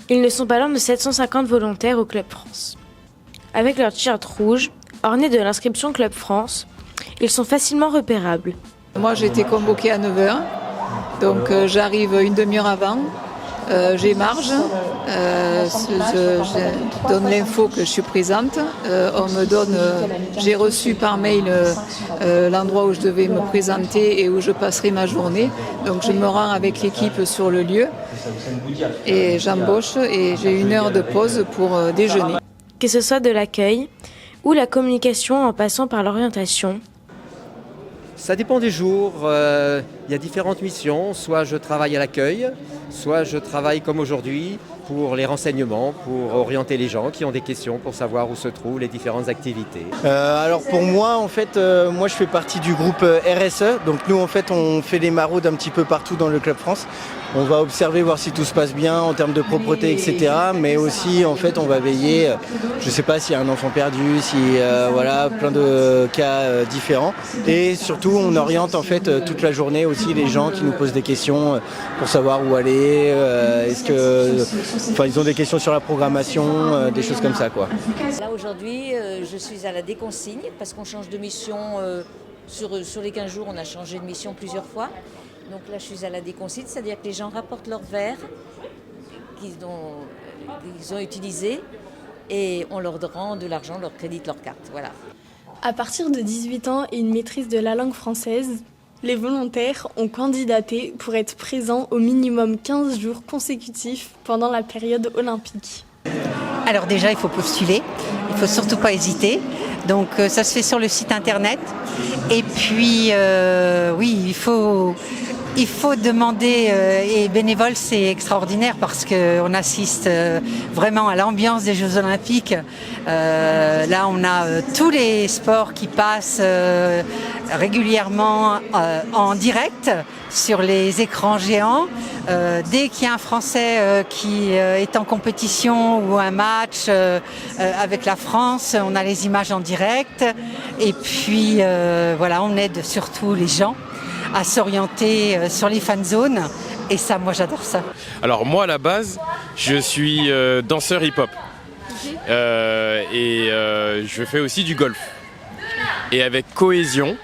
Ils ne sont pas loin de 750 volontaires au Club France. Avec leur t-shirt rouge, orné de l'inscription Club France, ils sont facilement repérables. Moi j'ai été convoquée à 9h, donc j'arrive une demi-heure avant, j'ai marge, je donne l'info que je suis présente, j'ai reçu par mail l'endroit où je devais me présenter et où je passerai ma journée, donc je me rends avec l'équipe sur le lieu et j'embauche et j'ai 1 heure de pause pour déjeuner. Que ce soit de l'accueil ou la communication en passant par l'orientation. Ça dépend des jours, il y a différentes missions, soit je travaille à l'accueil, soit je travaille comme aujourd'hui pour les renseignements, pour orienter les gens qui ont des questions pour savoir où se trouvent les différentes activités. Alors pour moi, en fait, moi je fais partie du groupe RSE, donc nous en fait on fait des maraudes un petit peu partout dans le Club France. On va observer, voir si tout se passe bien en termes de propreté, etc. Mais aussi, en fait, on va veiller, je ne sais pas s'il y a un enfant perdu, si voilà, plein de cas différents. Et surtout, on oriente en fait toute la journée aussi les gens qui nous posent des questions pour savoir où aller. Ils ont des questions sur la programmation, des choses comme ça, quoi. Là aujourd'hui, je suis à la déconsigne parce qu'on change de mission sur les 15 jours. On a changé de mission plusieurs fois. Donc là, je suis à la déconsigne, c'est-à-dire que les gens rapportent leurs verres qu'ils ont utilisés et on leur rend de l'argent, leur crédite, leur carte. Voilà. À partir de 18 ans et une maîtrise de la langue française, les volontaires ont candidaté pour être présents au minimum 15 jours consécutifs pendant la période olympique. Alors déjà, il faut postuler, il ne faut surtout pas hésiter. Donc ça se fait sur le site internet. Et puis, oui, il faut demander, et bénévole c'est extraordinaire parce qu'on assiste vraiment à l'ambiance des Jeux Olympiques. Là on a tous les sports qui passent régulièrement en direct sur les écrans géants. Dès qu'il y a un Français qui est en compétition ou un match avec la France, on a les images en direct. Et puis voilà, on aide surtout les gens à s'orienter sur les fan zones. Et ça, moi, j'adore ça. Alors moi, à la base, je suis danseur hip-hop. Je fais aussi du golf. Et avec Cohésion,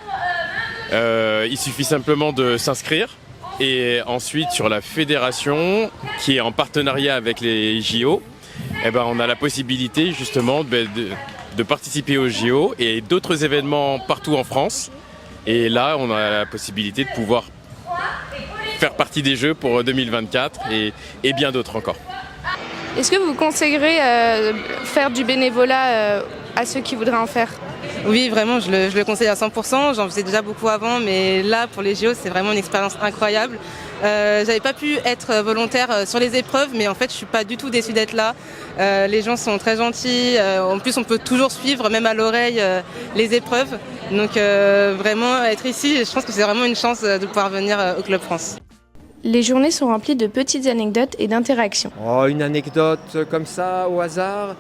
il suffit simplement de s'inscrire. Et ensuite, sur la fédération, qui est en partenariat avec les JO, on a la possibilité justement de participer aux JO et d'autres événements partout en France. Et là, on a la possibilité de pouvoir faire partie des Jeux pour 2024 et bien d'autres encore. Est-ce que vous conseillerez faire du bénévolat à ceux qui voudraient en faire ? Oui, vraiment, je le conseille à 100%. J'en faisais déjà beaucoup avant, mais là, pour les JO, c'est vraiment une expérience incroyable. J'avais pas pu être volontaire sur les épreuves, mais en fait, je suis pas du tout déçue d'être là. Les gens sont très gentils. En plus, on peut toujours suivre, même à l'oreille, les épreuves. Donc, vraiment, être ici, je pense que c'est vraiment une chance de pouvoir venir au Club France. Les journées sont remplies de petites anecdotes et d'interactions. Oh, une anecdote comme ça, au hasard.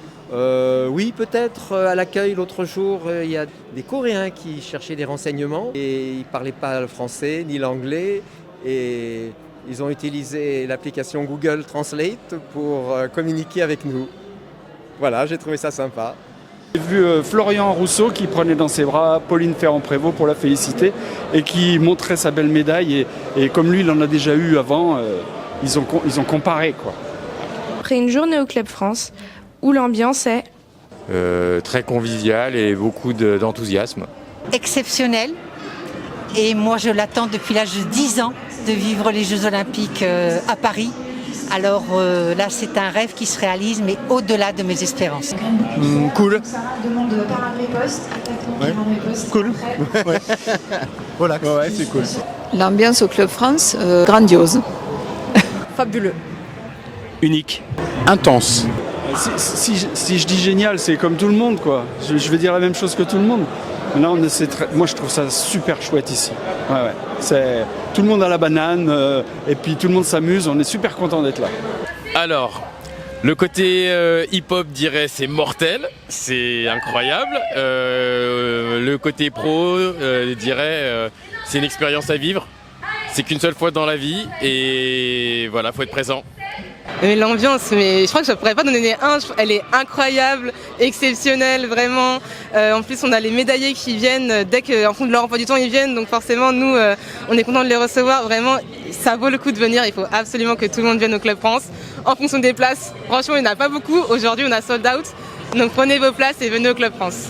Oui, peut-être à l'accueil l'autre jour, il y a des Coréens qui cherchaient des renseignements et ils ne parlaient pas le français ni l'anglais et ils ont utilisé l'application Google Translate pour communiquer avec nous. Voilà, j'ai trouvé ça sympa. J'ai vu Florian Rousseau qui prenait dans ses bras Pauline Ferrand-Prévot pour la féliciter et qui montrait sa belle médaille et comme lui il en a déjà eu avant, ils ont comparé, quoi. Après une journée au Club France, où l'ambiance est très conviviale et beaucoup d'enthousiasme. Exceptionnel. Et moi, je l'attends depuis l'âge de 10 ans de vivre les Jeux Olympiques à Paris. Alors là, c'est un rêve qui se réalise, mais au-delà de mes espérances. Cool. Ouais. Cool. Ouais. Voilà. Ouais, c'est cool. L'ambiance au Club France, grandiose. Fabuleux. Unique. Intense. Si je dis génial, c'est comme tout le monde, quoi. Je vais dire la même chose que tout le monde. Là, moi, je trouve ça super chouette ici. Ouais. Tout le monde a la banane et puis tout le monde s'amuse. On est super content d'être là. Alors, Le côté hip-hop dirait c'est mortel, c'est incroyable. Le côté pro dirait c'est une expérience à vivre. C'est qu'une seule fois dans la vie et voilà, faut être présent. Mais l'ambiance, mais je crois que je ne pourrais pas donner un, elle est incroyable, exceptionnelle, vraiment. En plus, on a les médaillés qui viennent dès qu'en fond de leur emploi du temps, ils viennent. Donc forcément, nous, on est contents de les recevoir. Vraiment, ça vaut le coup de venir. Il faut absolument que tout le monde vienne au Club France. En fonction des places, franchement, il n'y en a pas beaucoup. Aujourd'hui, on a sold out. Donc prenez vos places et venez au Club France.